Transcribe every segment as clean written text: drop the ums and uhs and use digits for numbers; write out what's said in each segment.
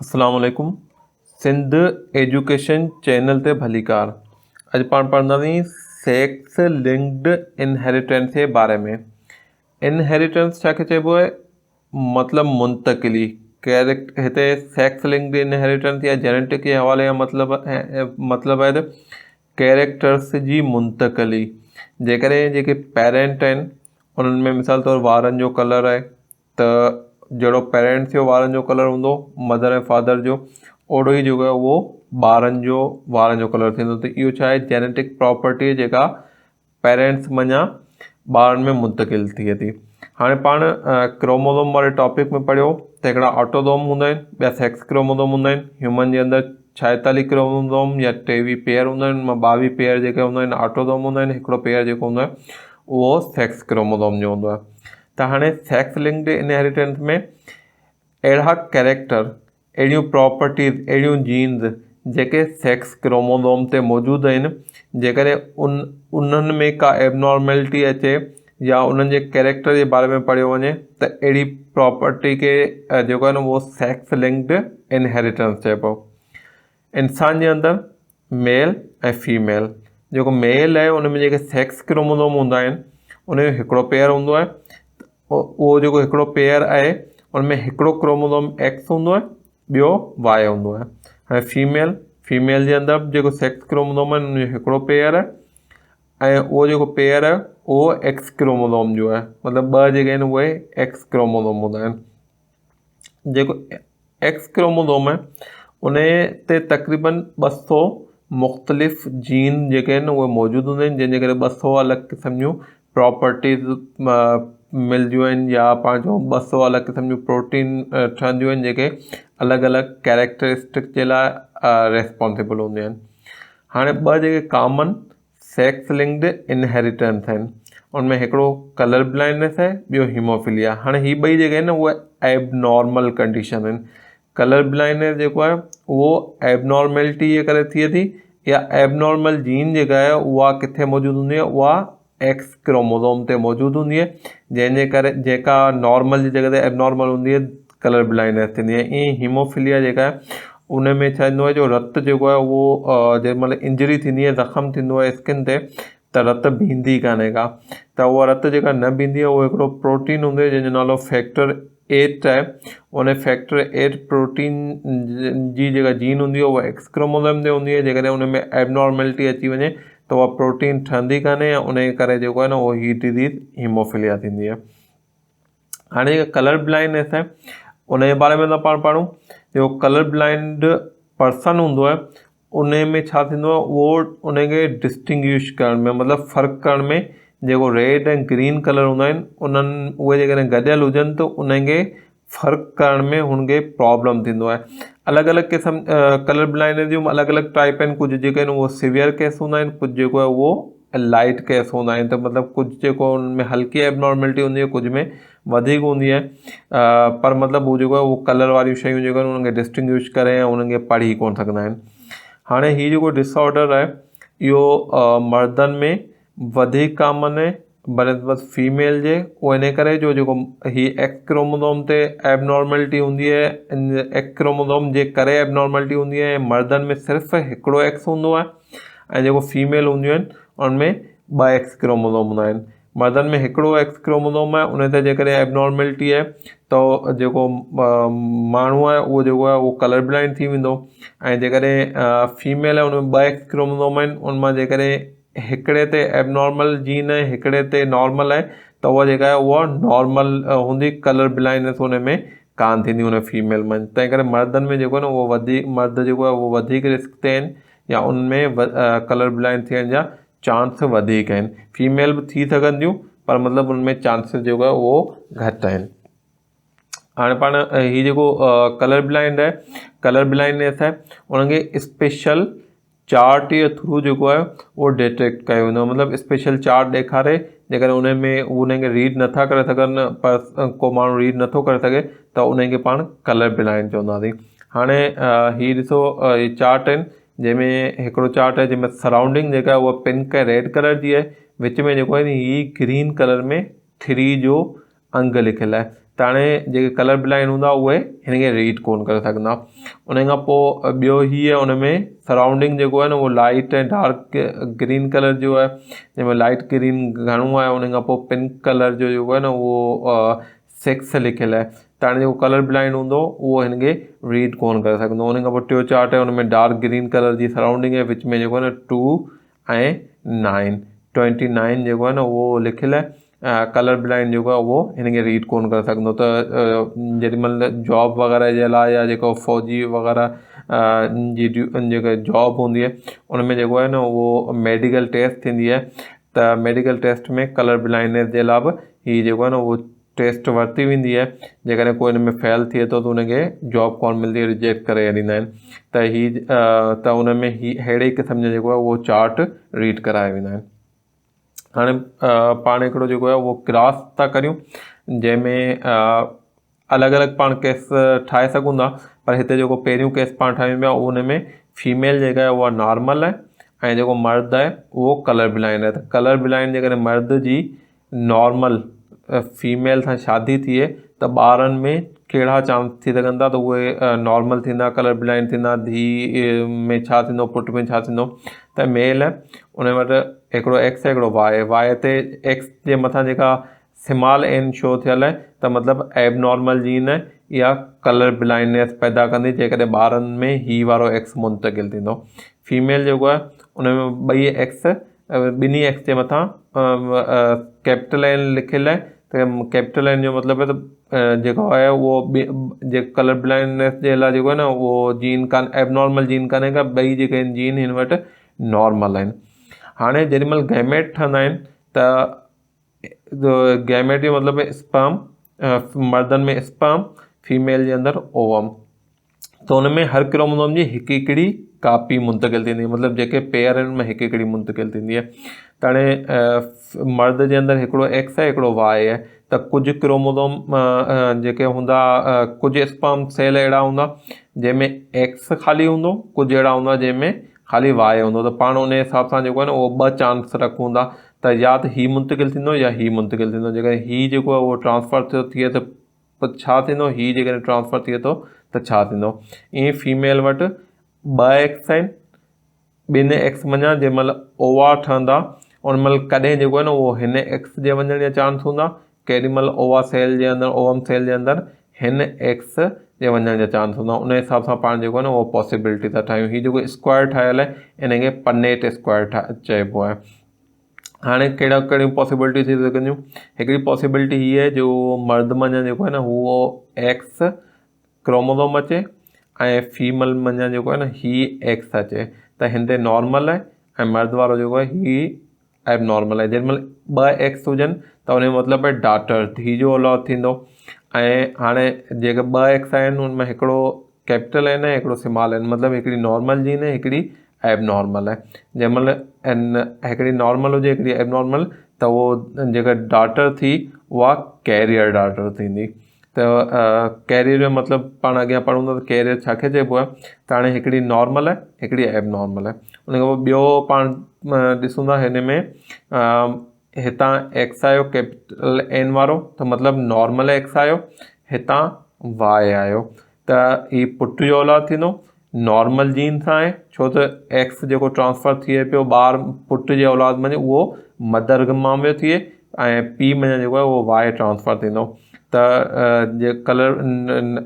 अस्सलाम वालेकुम। Sindh education channel ते भलीकार। अॼु पाण पढ़ंदासीं सेक्स लिंक्ड इनहेरिटेंस जे बारे में। इनहेरिटेंस छा खे चइबो आहे? मतिलबु मुंतकिली। कैरेक्ट हिते सेक्स लिंक्ड इनहेरिटेंस या जेनेटिक जे हवाले जा मतिलबु आहे त कैरेक्टर्स जी मुंतकिली। जेकॾहिं जेके पेरेंट आहिनि उन्हनि में मिसाल तौरु वारनि जो कलर आहे त जहिड़ो पेरेंट्स जो वारनि जो कलर हूंदो मदर ऐं फादर जो, ओड़ो ई जेको आहे उहो ॿारनि जो वारनि जो कलर थींदो। त इहो छा आहे? जेनेटिक प्रॉपर्टी जेका पेरेंट्स मञा ॿारनि में मुंतकिल थिए थी। हाणे पाण क्रोमोसोम वारे टॉपिक में पढ़ियो त हिकिड़ा ऑटोसोम हूंदा आहिनि, ॿिया सेक्स क्रोमोसोम हूंदा आहिनि। ह्यूमन जे अंदरि 46 क्रोमोसोम या 23 पेयर हूंदा आहिनि, 22 पेयर जेके हूंदा आहिनि ऑटोसोम हूंदा आहिनि। हिकिड़ो पेयर जेको हूंदो आहे उहो सेक्स क्रोमोसोम जो हूंदो आहे। त हाणे सेक्स लिंक्ड इनहेरिटेंस में अहिड़ा कैरेक्टर, अहिड़ियूं प्रॉपर्टीज़, अहिड़ियूं जीन्स जेके सेक्स क्रोमोसोम ते मौजूदु आहिनि, जेकॾहिं उन्हनि में का एबनॉर्मेलिटी अचे या उन्हनि जे कैरेक्टर जे बारे में पढ़ियो वञे त अहिड़ी प्रॉपर्टी खे जेको आहे न उहो सेक्स लिंक्ड इनहेरिटेंस चइबो। इंसान जे अंदरि मेल ऐं फीमेल, जेको मेल आहे उन में जेके सेक्स क्रोमोसोम हूंदा आहिनि उन जो हिकिड़ो पेयर हूंदो आहे। उहो जेको हिकिड़ो पेयर आहे उनमें हिकिड़ो क्रोमोसोम एक्स हूंदो आहे, ॿियो वाई हूंदो आहे। हाणे फीमेल जे अंदरि जेको सेक्स क्रोमोसोम आहे उन जो हिकिड़ो पेयर आहे ऐं उहो जेको पेयर आहे उहो एक्स क्रोमोसोम जो आहे। मतिलबु ॿ जेके आहिनि उहे एक्स क्रोमोसोम हूंदा आहिनि। जेको एक्स क्रोमोसोम आहे उन ते तक़रीबन 200 मुख़्तलिफ़ जीन जेके आहिनि उहे मौजूदु हूंदा आहिनि, जंहिंजे करे 200 अलॻि क़िस्म जूं प्रॉपर्टीज़ मिलंदियूं आहिनि या पाण चऊं 200 अलॻि क़िस्म जूं प्रोटीन ठहंदियूं आहिनि जेके अलॻि अलॻि कैरेक्टरिस्टिक जे लाइ रेस्पॉन्सिबल हूंदियूं आहिनि। हाणे ॿ जेके कॉमन सेक्स लिंक्ड इनहेरिटेंस आहिनि उनमें हिकिड़ो कलर ब्लाइंडनेस आहे, ॿियो हीमोफिलिया। हाणे ही ॿई जेके आहिनि न उहे एबनॉर्मल कंडीशन आहिनि। कलर ब्लाइंडनेस जेको आहे उहो एबनॉर्मेलिटी जे करे थिए थी या एबनॉर्मल जीन जेका आहे उहा किथे मौजूदु हूंदी आहे, उहा एक्स क्रोमोसोम ते मौजूदु हूंदी आहे, जंहिंजे करे जेका नॉर्मल जी जॻह ते एबनॉर्मल हूंदी आहे कलर ब्लाइंडनेस थींदी आहे। ईअं हीमोफिलिया जेका आहे उन में छा थींदो आहे, जो रतु जेको आहे उहो जंहिं महिल इंजरी थींदी आहे, ज़ख़म थींदो आहे स्किन ते, त रतु बीहंदी कान्हे का। त उहा रतु जेका न बीहंदी आहे उहो हिकिड़ो प्रोटीन हूंदो आहे जंहिंजो नालो फैक्टर 8 आहे। उन फैक्टर 8 प्रोटीन जी जेका जीन हूंदी आहे उहा एक्स क्रोमोसोम ते हूंदी आहे। जेकॾहिं उन में एबनॉर्मेलिटी अची वञे त उहा प्रोटीन ठहंदी कान्हे ऐं उन जे करे जेको आहे न उहो ही डिज़ीज़ हीमोफिलिया थींदी आहे। हाणे जेका कलर ब्लाइंडनेस आहे उन जे बारे में था पाण पढ़ूं। जेको कलर ब्लाइंड पर्सन हूंदो आहे उन में छा थींदो आहे, उहो उनखे डिस्टिंग्विश करण में, मतिलबु फ़र्क़ु करण में, जेको रेड ऐं ग्रीन कलर हूंदा आहिनि उन्हनि उहे जेकॾहिं गॾियल हुजनि त उनखे फ़र्क़ु करण में हुनखे प्रॉब्लम थींदो आहे। अलॻि अलॻि क़िस्म कलर ब्लाइंडनेस जूं अलॻि अलॻि टाइप आहिनि। कुझु जेके आहिनि उहो सीवियर केस हूंदा आहिनि, कुझु जेको आहे उहो लाइट केस हूंदा आहिनि। त मतिलबु कुझु जेको उनमें हल्की एबनॉर्मेलिटी हूंदी आहे, कुझु में वधीक हूंदी आहे। पर मतिलबु उहो जेको आहे उहो कलर वारियूं शयूं जेको आहिनि उन्हनि खे डिस्टिंग्विश करे ऐं उन्हनि खे पढ़ी कोन सघंदा आहिनि। हाणे हीउ जेको डिसऑर्डर आहे इहो मर्दनि में वधीक कॉमन आहे बनस्बत फीमेल जे। उहो इन करे जो जेको ही एक्स क्रोमोसोम ते एबनॉर्मेलिटी हूंदी आहे, एक्स क्रोमोसोम जे करे एबनॉर्मेलिटी हूंदी आहे। मर्दनि में सिर्फ़ु हिकिड़ो एक्स हूंदो आहे ऐं जेको फीमेल हूंदियूं आहिनि उनमें 2 एक्स क्रोमोसोम हूंदा आहिनि। मर्दनि में हिकिड़ो एक्स क्रोमोसोम आहे, उन ते जेकॾहिं एबनॉर्मेलिटी आहे त जेको माण्हू आहे उहो जेको आहे उहो कलर ब्लाइंड थी वेंदो। ऐं जेकॾहिं फीमेल आहे उनमें 2 एक्स क्रोमोसोम आहिनि, उनमां जेकॾहिं हिकिड़े ते एबनॉर्मल जीन आहे, हिकिड़े ते नॉर्मल आहे, त उहा जेका आहे उहा नॉर्मल हूंदी। कलर ब्लाइंडनेस उन में कान थींदी उन फीमेल में। तंहिं करे मर्दनि में जेको आहे न उहो वधीक, मर्द जेको आहे उहो वधीक रिस्क ते आहिनि या उनमें कलर ब्लाइंड थियण जा चांस वधीक आहिनि। फीमेल बि थी सघंदियूं पर मतिलबु उनमें चांसिस जेको आहे उहो घटि आहिनि। हाणे पाण हीउ जेको कलर ब्लाइंड आहे, कलर ब्लाइंडनेस आहे, उनखे स्पेशल चार्ट जे थ्रू जेको आहे उहो डिटेक्ट कयो वेंदो आहे। मतिलबु स्पेशल चार्ट ॾेखारे, जेकॾहिं उन में उनखे रीड नथा करे सघनि, पर को माण्हू रीड नथो करे सघे त उनखे पाण कलर ब्लाइंड चवंदासीं। हाणे हीउ ॾिसो, हीउ चार्ट आहिनि जंहिंमें हिकिड़ो चार्ट आहे जंहिंमें सराउंडिंग जेका आहे उहा पिंक ऐं रेड कलर जी आहे। विच में जेको आहे नी हीउ ग्रीन कलर में 3 जो अंग लिखियलु आहे। त हाणे जेके कलर ब्लाइंड हूंदा उहे हिन खे रीड कोन करे सघंदा। उन खां पोइ ॿियो हीअ उन में सराउंडिंग जेको आहे न उहो लाइट ऐं डार्क ग्रीन कलर जो आहे, जंहिंमें लाइट ग्रीन घणो आहे। उन खां पोइ पिंक कलर जो जेको आहे न उहो 6 लिखियलु आहे। त हाणे जेको कलर ब्लाइंड हूंदो उहो हिन खे रीड कोन करे सघंदो। उन खां पोइ टियों चार्ट आहे, उन में डार्क ग्रीन कलर जी सराउंडिंग आहे, विच में जेको आहे न 2 ऐं 9 29 जेको आहे न उहो लिखियलु आहे। कलर ब्लाइंड जेको आहे उहो हिन खे रीड कोन करे सघंदो। त जेॾीमहिल जॉब वग़ैरह जे लाइ या जेको फ़ौजी वग़ैरह जी जेका जॉब हूंदी आहे उन में जेको आहे न उहो मेडिकल टेस्ट थींदी आहे। त मेडिकल टेस्ट में कलर ब्लाइंडनेस जे लाइ बि हीअ जेको आहे न उहो टेस्ट वरिती वेंदी आहे। जेकॾहिं कोई हिन में फेल थिए थो त उनखे जॉब कोन मिलंदी, रिजेक्ट करे छॾींदा आहिनि। त उन में अहिड़े क़िस्म जो जेको आहे उहो चार्ट रीड कराए वेंदा आहिनि। हाणे पाण हिकिड़ो जेको आहे उहो क्रास था करियूं, जंहिंमें अलॻि अलॻि पाण केस ठाहे सघूं था। पर हिते जेको पहिरियों केस पाण ठाहियूं पिया उन में फीमेल जेका आहे उहा नॉर्मल आहे ऐं जेको मर्द आहे उहो कलर ब्लाइंड आहे। त कलर ब्लाइंड जेकॾहिं मर्द जी नॉर्मल फीमेल सां शादी थिए त ॿारनि में कहिड़ा चांस थी सघनि था, त उहे नॉर्मल थींदा, कलर ब्लाइंड थींदा। धीउ में छा थींदो, पुट में छा थींदो। त मेल आहे उन वटि हिकिड़ो एक्स आहे हिकिड़ो वाए ते एक्स जे मथां जेका स्मॉल एन शो थियल आहे त मतिलबु एबनॉर्मल जीन आहे, इहा कलर ब्लाइंडनेस पैदा कंदी जेकॾहिं ॿारनि में ही वारो एक्स मुंतकिल थींदो। फीमेल जेको आहे उन में ॿई एक्स ॿिन्ही एक्स जे मथां कैपिटल एन लिखियलु आहे। त कैपिटल एन जो मतिलबु आहे त जेको आहे उहो जेको कलर ब्लाइंडनेस जे लाइ जेको आहे न उहो जीन एबनॉर्मल जीन कान्हे का, ॿई जेके आहिनि जीन हिन वटि नॉर्मल आहिनि। हाणे जेॾीमहिल गैमेट ठहंदा आहिनि त गैमेट जो मतिलबु आहे स्पर्म, मर्दनि में स्पर्म, फीमेल जे अंदरि ओवम। त हुन में हर क्रोमोसोम जी हिकिड़ी कापी मुंतकिल थींदी आहे, मतिलबु जेके पेयर आहिनि उनमें हिकिड़ी मुंतकिल थींदी आहे। त हाणे मर्द जे अंदरि हिकिड़ो एक्स आहे हिकिड़ो वाए आहे। त कुझु क्रोमोसोम जेके हूंदा, कुझु स्पर्म सेल अहिड़ा हूंदा जंहिंमें एक्स ख़ाली हूंदो, कुझु अहिड़ा हूंदा जंहिंमें ख़ाली वाए हूंदो। त पाण उन हिसाब सां जेको आहे न उहो 2 चांस रखूं था त या त ही मुंतकिल थींदो या ही मुंतकिल थींदो। जेकॾहिं ही जेको आहे उहो ट्रांसफर थो थिए त छा थींदो, ही जेकॾहिं ट्रांसफर थिए थो त छा थींदो। ईअं फीमेल वटि 2 एक्स आहिनि, ॿिनि एक्स मञा जंहिंमहिल ओवा ठहंदा उन महिल कॾहिं जेको आहे न उहो हिन एक्स जे वञण जा चांस हूंदा, केॾीमहिल ओवा सेल जे अंदरि ओवम सेल जे अंदरि हिन एक्स जे वञण जा चांस हूंदा। उन हिसाब सां पाण जेको आहे न उहो पॉसिबिलिटी था ठाहियूं। हीअ जेको स्क्वायर ठहियलु आहे इन खे पनेट स्क्वायर चइबो आहे। हाणे कहिड़ियूं पॉसिबिलिटी थी सघंदियूं। हिकिड़ी पॉसिबिलिटी हीअ आहे जो मर्द मञा जेको आहे न उहो एक्स क्रोमोसोम अचे ऐं फीमेल मञा जेको आहे न ही एक्स अचे, त हिन ते नॉर्मल आहे ऐं मर्द वारो जेको आहे ही एबनॉर्मल आहे। जेॾीमहिल 2 एक्स हुजनि त उन जो मतिलबु आहे डॉटर, धीउ जो औलाद थींदो। ऐं हाणे जेके 2 एक्स आहिनि उनमें हिकिड़ो कैपिटल एन आहे हिकिड़ो स्मॉल एन, मतिलबु हिकिड़ी नॉर्मल जीन आहे हिकिड़ी एबनॉर्मल आहे। जंहिंमहिल हिकिड़ी नॉर्मल हुजे हिकिड़ी एबनॉर्मल त उहो जेका डॉटर थी उहा कैरियर डॉटर थींदी। त कैरियर जो मतिलबु पाण अॻियां पढ़ूं था त कैरियर छाखे चइबो आहे। त हाणे हिकिड़ी नॉर्मल आहे हिकिड़ी एबनॉर्मल आहे। उन खां पोइ ॿियो पाण ॾिसूं था हिन में हितां एक्स आयो कैपिटल एन वारो त मतिलबु नॉर्मल एक्स आयो, हितां वाए आयो त हीअ पुट जो औलाद थींदो। नॉर्मल जीन सां आहे छो त एक्स जेको ट्रांसफर थिए पियो ॿार पुट जे औलाद में उहो मदर मां वियो थिए ऐं पीउ में जेको आहे उहो वाए ट्रांसफर थींदो। त जे कलर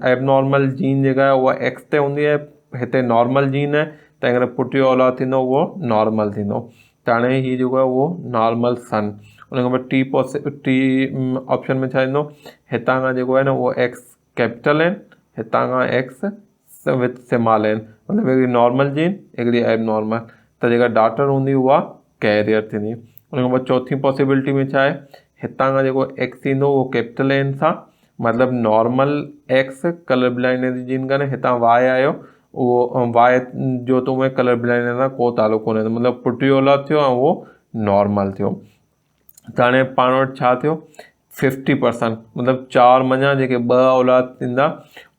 एबनॉर्मल जीन जेका आहे उहा एक्स ते हूंदी आहे, हिते नॉर्मल जीन आहे त हिन करे पुट जो औलाद थींदो उहो नॉर्मल थींदो। त हाणे हीअ जेको आहे उहो नॉर्मल सन। उन खां पोइ टी ऑप्शन में छा ईंदो, हितां खां जेको आहे न उहो एक्स कैपिटल आहिनि, हितां खां एक्स विथ स्मॉल आहिनि, मतिलबु हिकिड़ी नॉर्मल जीन हिकिड़ी एबनॉर्मल। त जेका डॉटर हूंदी उहा कैरियर थींदी। उन खां पोइ चौथी पॉसिबिलिटी में छा आहे, हितां खां जेको एक्स ईंदो उहो कैपिटल एन सां, मतिलबु नॉर्मल एक्स कलर ब्लाइंडनेस जी जीन कान्हे। हितां वाए आयो, उहो वाए जो त उहे कलर ब्लाइंडनेस सां को तालुक़ु कोन्हे, मतिलबु पुट जो औलाद थियो ऐं उहो नॉर्मल थियो। त हाणे पाण वटि छा थियो 50%, मतिलबु 4 मञा जेके 2 औलाद थींदा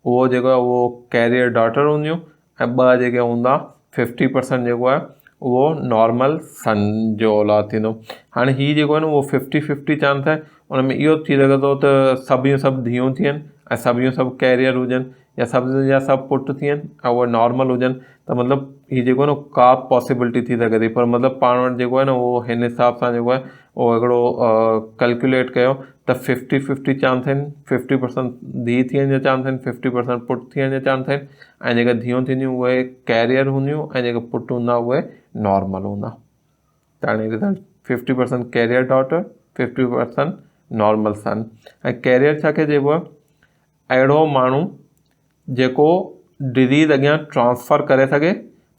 उहो जेको आहे उहो कैरियर डॉटर हूंदियूं ऐं 2 जेके हूंदा 50% जेको आहे उहो नॉर्मल सन जो औलाद थींदो। हाणे हीउ जेको आहे न उहो 50-50 चांस आहे। उन में इहो थी सघे थो त सभु जूं सभु धीअरूं थियनि ऐं सभु जूं सभु कैरियर हुजनि, या सभु जा सभु पुट थियनि ऐं उहे नॉर्मल हुजनि। त मतिलबु हीउ जेको आहे न का पॉसिबिलिटी थी सघे थी, पर मतिलबु पाण वटि जेको आहे न उहो हिन हिसाब सां जेको आहे उहो हिकिड़ो कैलकुलेट कयो त 50-50 चांस आहिनि। 50% धीउ थियण जा चांस आहिनि, 50% पुट थियण जा चांस आहिनि, ऐं जेके धीअरूं थींदियूं उहे कैरियर हूंदियूं ऐं जेके पुट हूंदा उहे नॉर्मल हूंदा। त हाणे result 50% carrier daughter, 50% normal son. ऐं कैरियर छाखे चइबो आहे? अहिड़ो माण्हू जेको डिज़ीज़ अॻियां ट्रांसफ़र करे सघे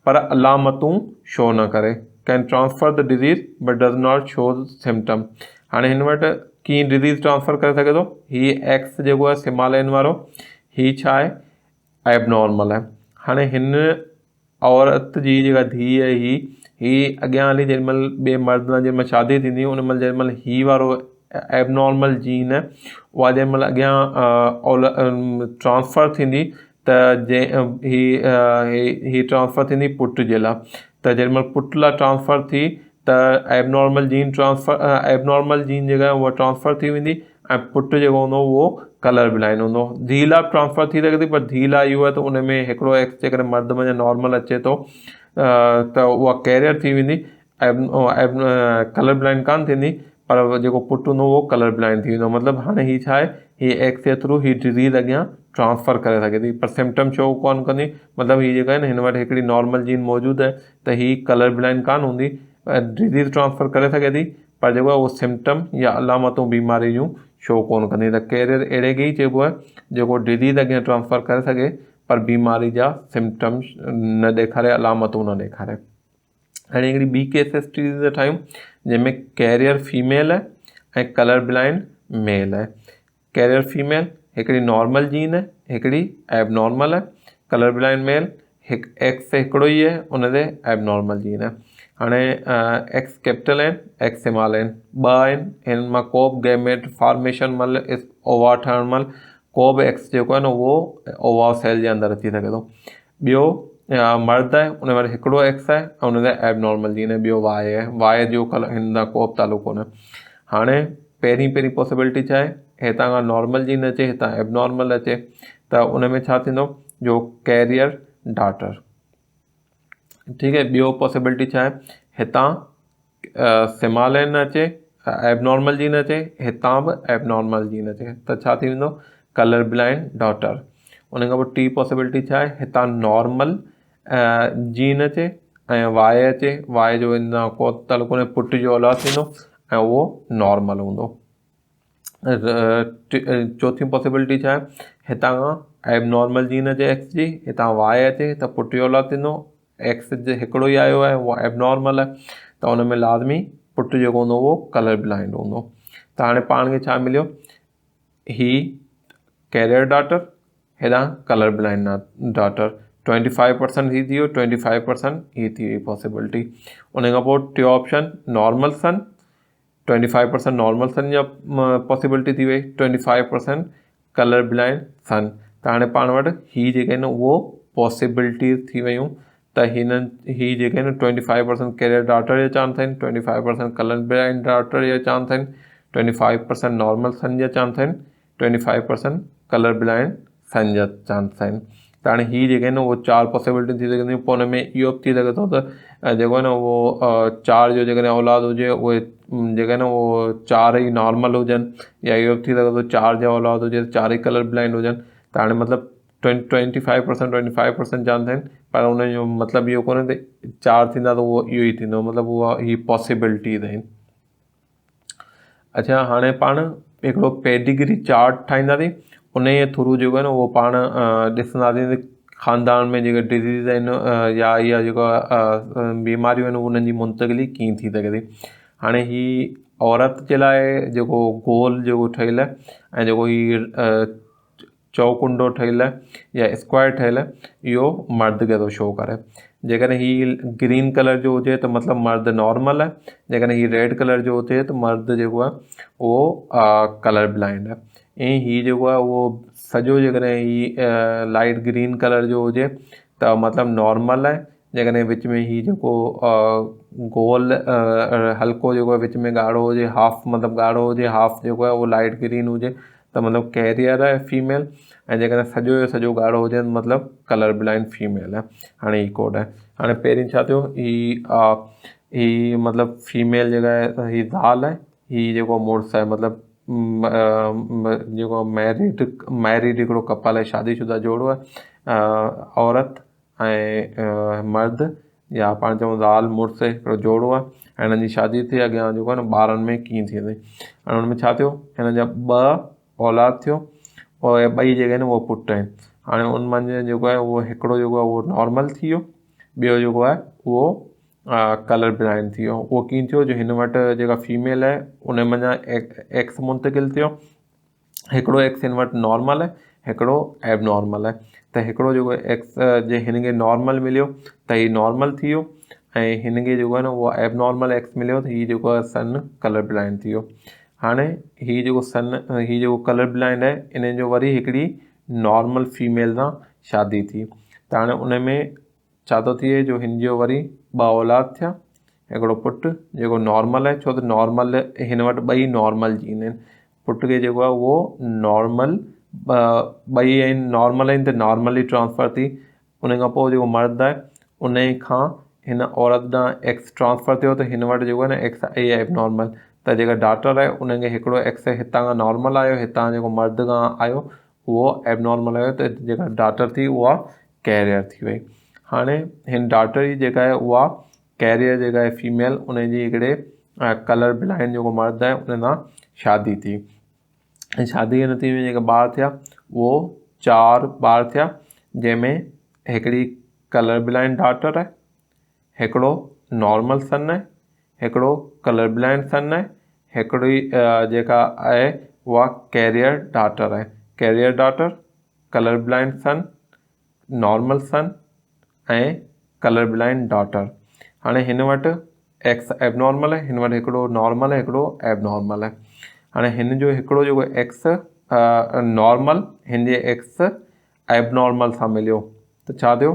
पर अलामतूं शो न करे। Can transfer the disease but does not show symptom. हाणे हिन वटि कीअं डिज़ीज़ ट्रांसफ़र करे सघे थो? हीअ एक्स जेको आहे सिमालेन वारो, हीअ छा आहे? एबनॉर्मल आहे। हाणे हिन औरत जी जेका धीउ आहे ही अॻियां हली जेॾीमहिल ॿिए मर्द सां जेॾीमहिल शादी थींदी उन महिल जेॾीमहिल हीअ वारो एबनॉर्मल जीन आहे उहा जेॾीमहिल अॻियां ट्रांसफ़र थींदी त ही ट्रांसफ़र थींदी पुट जे लाइ। त जेॾीमहिल पुट लाइ ट्रांसफ़र थी त एबनॉर्मल जीन जेका आहे उहा ट्रांसफ़र थी वेंदी ऐं पुट जेको हूंदो उहो कलर ब्लाइंड हूंदो। धीउ लाइ ट्रांसफ़र थी सघे थी, पर धीउ लाइ इहो आहे त उन में हिकिड़ो एक्स जेकॾहिं मर्द में नॉर्मल अचे थो त उहा कैरियर थी वेंदी, कलर ब्लाइंड कान थींदी, पर जेको पुट हूंदो उहो कलर ब्लाइंड थी वेंदो। मतिलबु हाणे हीअ छा आहे? हीअ एक्स जे थ्रू हीअ डिज़ीज़ अॻियां ट्रांसफ़र करे सघे थी, पर सिम्टम शो कोन कंदी। मतिलबु हीअ जेका आहे न हिन वटि हिकिड़ी नॉर्मल जीन मौजूदु आहे त हीअ कलर ब्लाइंड कान हूंदी, डिज़ीज़ ट्रांसफ़र करे सघे थी, पर जेको आहे उहो सिम्टम या अलामतूं बीमारी जूं शो कोन कंदी। त कैरियर अहिड़े खे ई चइबो आहे जेको डिज़ीज़ अॻियां ट्रांसफ़र करे सघे पर बीमारी जा सिम्टम्स न ॾेखारे, अलामतूं न ॾेखारे। हाणे हिकिड़ी ॿी केस स्टडीज़ ठाहियूं जंहिंमें कैरियर फीमेल आहे ऐं कलर ब्लाइंड मेल आहे। कैरियर फीमेल हिकिड़ी नॉर्मल जीन आहे, हिकिड़ी एबनॉर्मल आहे। कलर ब्लाइंड मेल हिकु एक्स हिकिड़ो ई आहे, उन ते एबनॉर्मल जीन आहे। हाणे एक्स कैपिटल आहिनि, एक्स स्मॉल आहिनि, ॿ आहिनि। हिन मां को बि गैमेट फॉर्मेशन महिल ओवा ठहण महिल को बि एक्स जेको आहे न उहो ओवा सेल जे अंदरि अची सघे थो। ॿियो मर्द आहे, उन वटि हिकिड़ो एक्स आहे ऐं उन ते एबनॉर्मल जीन आहे। ॿियो वाए आहे, वाए जो कलर हिन सां को बि तालुक़ु कोन्हे। हाणे पहिरीं पॉसिबिलिटी छा आहे? हितां खां नॉर्मल जीन अचे, हितां एबनॉर्मल अचे, त उन में छा थींदो? जो कैरियर डॉटर। ठीकु आहे। ॿियो पॉसिबिलिटी छा आहे? हितां सिमालेन अचे, एबनॉर्मल जीन अचे, हितां बि एबनॉर्मल जीन अचे, त छा थी वेंदो? Colour blind daughter. उन खां पोइ टी पॉसिबिलिटी छा आहे? हितां नॉर्मल जीन अचे ऐं वाए अचे, वाए जो हिन सां को तालुक़ु कोन्हे, पुट जो औलाद थींदो ऐं उहो नॉर्मल हूंदो। चौथी पॉसिबिलिटी छा आहे? हितां खां एबनॉर्मल जीन अचे एक्स जी, हितां वाए अचे त पुट जो औलाद थींदो। एक्स जे हिकिड़ो ई आयो आहे, उहो एबनॉर्मल आहे, त उन में लाज़मी पुट जेको हूंदो उहो कलर ब्लाइंड हूंदो। त हाणे पाण खे छा मिलियो? ही कैरियर डॉटर, हेॾां कलर ब्लाइंड डॉटर। 25% ही थी वियो, 25% ही थी वई पॉसिबिलिटी। उन खां पोइ टियों ऑप्शन नॉर्मल सन, 25% नॉर्मल सन जा पॉसिबिलिटी थी वई, 25% कलर ब्लाइंड सन। त हाणे पाण वटि ही जेके आहिनि उहो पॉसिबिलिटीज़ थी वियूं त ही जेके आहिनि 25% कैरियर डॉटर जा चांस आहिनि, 25% कलर ब्लाइंड डॉटर जा चांस आहिनि, 25% नॉर्मल सन जा चांस आहिनि, 25% कलर ब्लाइंड सन जा चांस आहिनि। त हाणे ही जेके आहिनि उहो 4 पॉसिबिलिटी थी सघंदियूं। पोइ हुन में इहो बि थी सघे थो त जेको आहे न उहो 4 जो जेकॾहिं औलाद हुजे उहे जेके आहे न उहो 4 ई नॉर्मल हुजनि, या इहो बि थी सघे थो 4 जो औलाद हुजे त 4 ई कलर ब्लाइंड हुजनि। त हाणे मतिलबु 25% चांस आहिनि, पर उनजो मतिलबु इहो कोन्हे त 4 थींदा त उहो इहो ई थींदो, मतिलबु उहा ही पॉसिबिलिटीज़ आहिनि। अच्छा, हाणे पाण हिकिड़ो पेडिग्री चार्ट ठाहींदासीं। उन जे थ्रू जेको आहे न उहो पाण ॾिसंदासीं ख़ानदान में जेके डिज़ीज़ आहिनि या इहा जेका बीमारियूं आहिनि उन्हनि जी मुंतक़िली कीअं थी सघे थी। हाणे ही औरत जे लाइ जेको गोल जेको ठहियलु आहे ऐं जेको ही चौकुंडो ठहियलु आहे या स्क्वायर ठहियलु आहे, इहो मर्द खे थो शो करे। जेकॾहिं ही ग्रीन कलर जो हुजे त मतिलबु मर्द नॉर्मल आहे, जेकॾहिं ही रेड कलर जो हुजे त मर्द जेको आहे उहो कलर ब्लाइंड आहे। ऐं हीअ जेको आहे उहो सॼो जेकॾहिं ही लाइट ग्रीन कलर जो हुजे त मतिलबु नॉर्मल आहे, जेकॾहिं विच में ही जेको गोल हल्को जेको आहे विच में ॻाढ़ो हुजे, हाफ मतिलबु ॻाढ़ो हुजे, हाफ जेको आहे उहो लाइट ग्रीन हुजे त मतिलबु कैरियर आहे फीमेल, ऐं जेकॾहिं सॼो जो सॼो ॻाढ़ो हुजे त मतिलबु कलर ब्लाइंड फीमेल आहे। हाणे ही कोड आहे। हाणे पहिरीं छा थियो, ही मतिलबु फीमेल जेका आहे ही ज़ाल आहे, ही जेको मुड़ुसु आहे मतिलबु जेको मैरिड हिकिड़ो कपल आहे, शादीशुदा जोड़ो आहे, औरत ऐं मर्द या पाण चऊं ज़ाल मुड़ुसु हिकिड़ो जोड़ो आहे, ऐं हिननि जी शादी थी, अॻियां जेको आहे न ॿारनि में कीअं थी वेंदी। हाणे हुन में छा थियो, हिननि जा 2 औलाद थियो, और 2 जेके आहिनि उहो पुट आहिनि। हाणे उन मंझि जेको आहे उहो हिकिड़ो जेको आहे उहो नॉर्मल थी वियो, ॿियो जेको आहे उहो कलर ब्लाइंड थी वियो। उहो कीअं थियो, जो हिन वटि जेका फीमेल आहे उन मंझां एक्स मुंतकिल थियो, हिकिड़ो एक्स हिन वटि नॉर्मल आहे, हिकिड़ो एब नॉर्मल आहे। त हिकिड़ो जेको एक्स जे हिन खे नॉर्मल मिलियो त हीउ नॉर्मल थी वियो, ऐं हिन खे जेको आहे न उहो एब नॉर्मल एक्स मिलियो त हीउ जेको आहे सन कलर ब्लाइंड थी वियो। हाणे हीउ जेको कलर ब्लाइंड आहे इन जो वरी हिकिड़ी नॉर्मल फीमेल सां शादी थी, त हाणे उन में छा थो थिए, जो हिन जो वरी 2 औलाद थिया, हिकिड़ो पुटु जेको नॉर्मल आहे, छो त नॉर्मल हिन वटि 2 नॉर्मल जीन आहिनि। पुट खे जेको आहे उहो नॉर्मल 2 आहिनि, नॉर्मल आहिनि त नॉर्मली ट्रांसफ़र थी। उन खां पोइ जेको मर्द आहे उन खां हिन औरत ॾांहुं एक्स ट्रांसफ़र थियो, त हिन वटि जेको आहे न एक्स आई एब नॉर्मल, त जेका डॉटर आहे उनखे हिकिड़ो एक्स हितां खां नॉर्मल आयो, हितां जेको मर्द खां आयो उहो एब नॉर्मल आयो, त जेका डॉटर थी उहा कैरियर थी वई। हाणे हिन डॉटर जी जेका आहे उहा कैरियर जेका आहे फीमेल, उनजी हिकिड़े कलर ब्लाइंड जेको मर्द आहे उन सां शादी थी, ऐं शादी जे नतीजे में जेका ॿार थिया उहो 4 ॿार थिया, जंहिंमें हिकिड़ी कलर ब्लाइंड डॉटर आहे, हिकिड़ो नॉर्मल सन आहे, हिकिड़ो कलर ब्लाइंड सन आहे, हिकिड़ी जेका आहे उहा कैरियर डॉटर आहे। कैरियर डॉटर, कलर ब्लाइंड सन, नॉर्मल सन ऐं कलर ब्लाइंड डॉटर। हाणे हिन वटि एक्स एब नॉर्मल आहे, हिन वटि हिकिड़ो नॉर्मल आहे, हिकिड़ो एब नॉर्मल आहे। हाणे हिन जो हिकिड़ो जेको एक्स नॉर्मल हिन जे एक्स एब नॉर्मल सां मिलियो त छा थियो,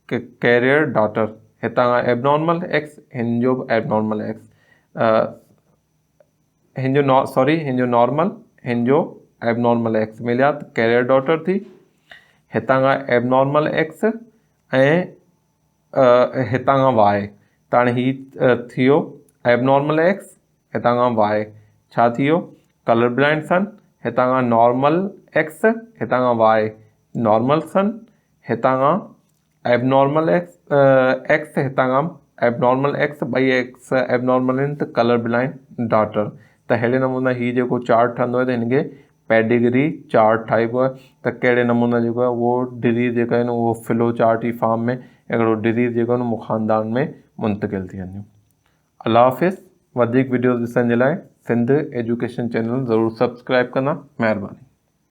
कि कैरियर डॉटर, हितां खां एब नॉर्मल एक्स, हिन जो एब नॉर्मल एक्स, हिन जो नॉर्मल, हिन जो एब नॉर्मल एक्स मिलिया त कैरियर डॉटर थी। हितां खां एब नॉर्मल एक्स ऐं हितां खां वाई, त हाणे ही थी वियो एब नॉर्मल एक्स, हितां खां वाई छा थी वियो, कलर ब्लाइंड सन, हितां खां नॉर्मल एक्स, हितां खां वाई नॉर्मल सन, हितां खां एब नॉर्मल एक्स, हितां खां एब नॉर्मल एक्स, 2 एक्स एब नॉर्मल आहिनि त कलर ब्लाइंड डॉटर। त अहिड़े नमूने हीउ जेको चार्ट ठहंदो आहे त हिनखे पेडिग्री चार्ट ठाहिबो आहे, त कहिड़े नमूने जेको आहे उहो डिज़ीज़ जेका आहिनि उहो फ्लो चार्ट जी फॉर्म में हिकिड़ो डिज़ीज़ जेको आहे न उहो ख़ानदान में मुंतकिल थी वेंदियूं। अल्लाह हाफ़िज़। वधीक वीडियोज़ ॾिसण जे लाइ सिंध एजुकेशन चैनल ज़रूरु सब्सक्राइब कंदा, महिरबानी।